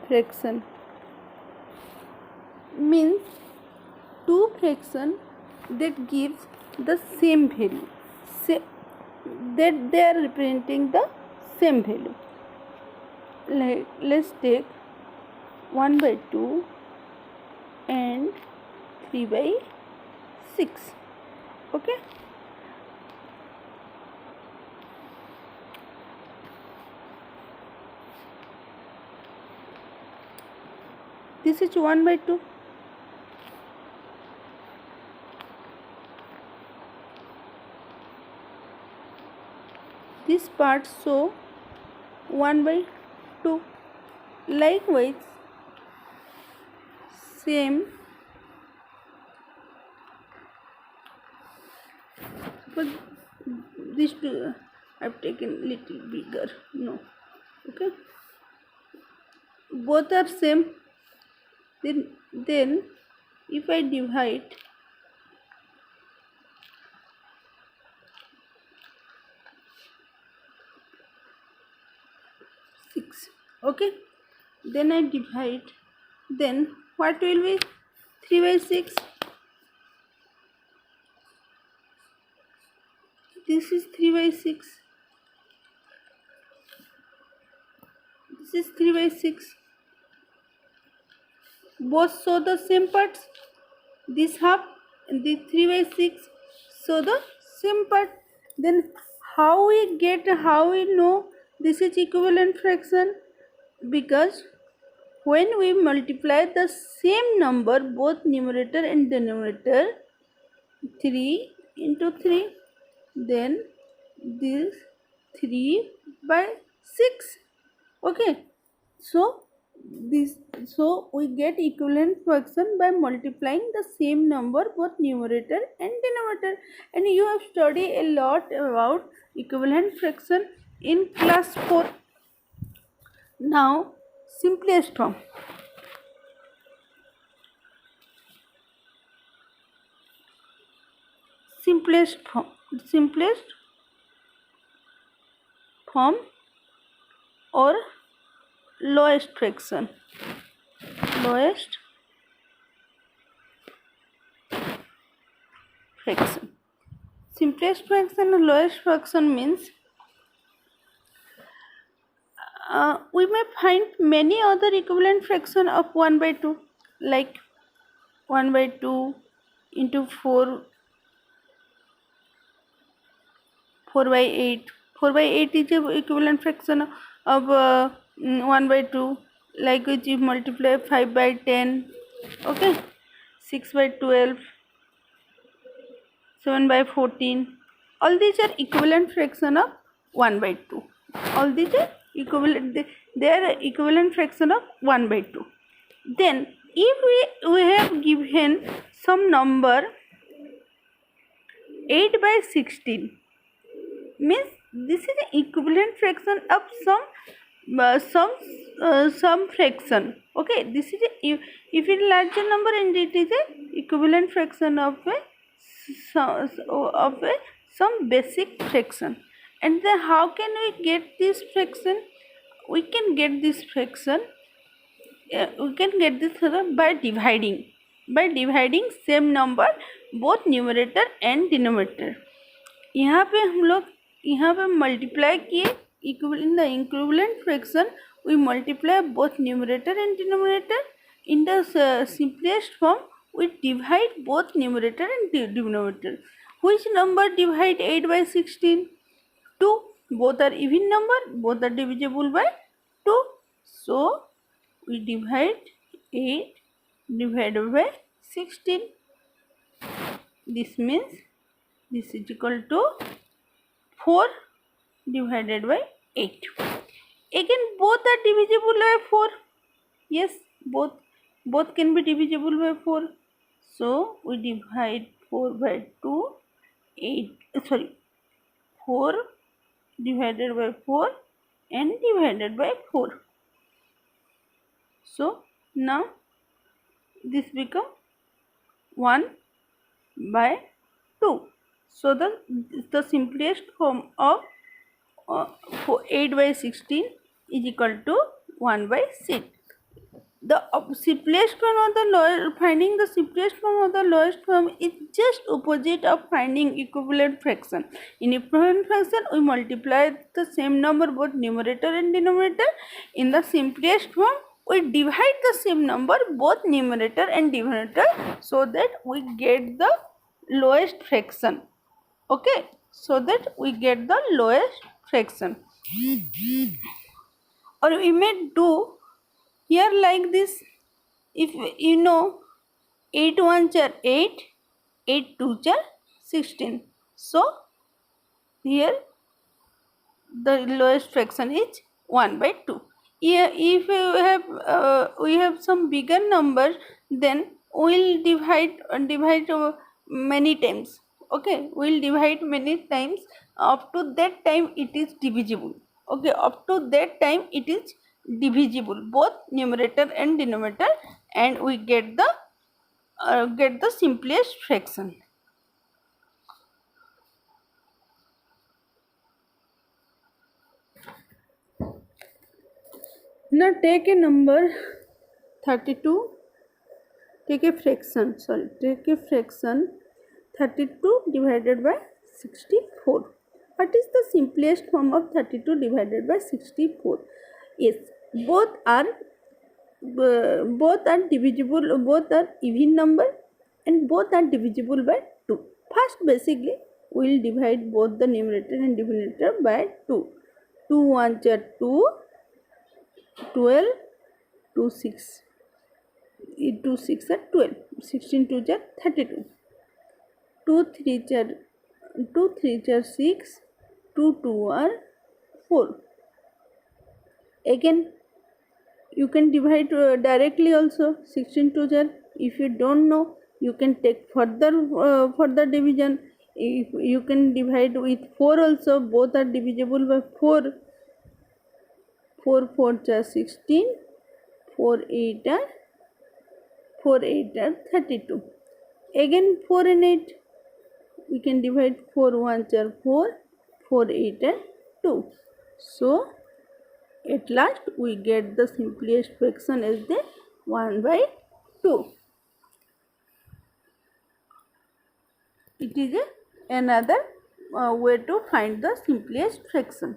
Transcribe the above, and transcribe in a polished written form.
fraction means two fraction that gives the same value, that they are representing the same value. Like, let's take 1/2 and 3/6. Okay, this is 1/2. This part show 1/2. Likewise, same, but these two I've taken little bigger. No, okay. Both are same. Then if I divide 6, okay, then I divide, then what will be 3/6? This is 3/6. This is 3/6. Both show the same parts. This half and the 3/6 show the same part. Then how we know this is equivalent fraction? Because when we multiply the same number, both numerator and denominator, 3 into 3, then this 3/6. Okay, so we get equivalent fraction by multiplying the same number, both numerator and denominator. And you have studied a lot about equivalent fraction in class 4. Now simplest form. Simplest form or lowest fraction. Lowest fraction. Simplest fraction or lowest fraction means we may find many other equivalent fraction of 1/2, like 1/2 into 4/8. 4/8 is the equivalent fraction of 1/2. Likewise, you multiply 5/10. Okay, 6/12, 7/14. All these are equivalent fraction of 1/2. All these are equivalent. They are equivalent fraction of 1/2. Then, if we have given some number 8/16, means this is an equivalent fraction of some fraction. Okay, this is if it is larger number, and it is a equivalent fraction of some basic fraction. And then how can we get this fraction? We can get this fraction by dividing same number, both numerator and denominator. यहाँ पे multiply किए in the equivalent fraction. We multiply both numerator and denominator. In the simplest form, we divide both numerator and denominator. Which number divide 8/16? 2. Both are even number, both are divisible by 2. So we divide 8 divided by 16. This means this is equal to 4 divided by 8. Again, both are divisible by 4. Yes, both can be divisible by 4. So we divide 4/2. 4 divided by 4 and divided by 4. So now this become 1/2. So the simplest form of 8/16 is equal to 1/6. simplest form of the lowest, finding the simplest form of the lowest form is just opposite of finding equivalent fraction. In equivalent fraction, we multiply the same number both numerator and denominator. In the simplest form, we divide the same number both numerator and denominator so that we get the lowest fraction. Okay, so that we get the lowest fraction. Or we may do here like this. If you know 8 ones are 8, 8 twos are 16. So here the lowest fraction is 1 by 2. If we have some bigger number, then we'll divide many times. Okay, we'll divide many times. Up to that time it is divisible. Okay, up to that time it is divisible, both numerator and denominator, and we get the simplest fraction. Now take a number 32, take a fraction 32 divided by 64. What is the simplest form of 32 divided by 64? Yes, both are divisible, both are even number, and both are divisible by 2. First, basically we will divide both the numerator and denominator by 2. 2 ones are 2, 12, 2 6, 2 6 are 12, 16 2s are 32, 2 3s are 6, 2 2 are 4. Again, you can divide directly also. 16 2s are, if you don't know, you can take further division. If you can divide with 4 also, both are divisible by 4. 4 4s are 16, 4 8 are 32. Again 4 and 8, we can divide. 4 1s are 4, 4 8 are 2. So at last we get the simplest fraction as the 1 by 2. It is another way to find the simplest fraction.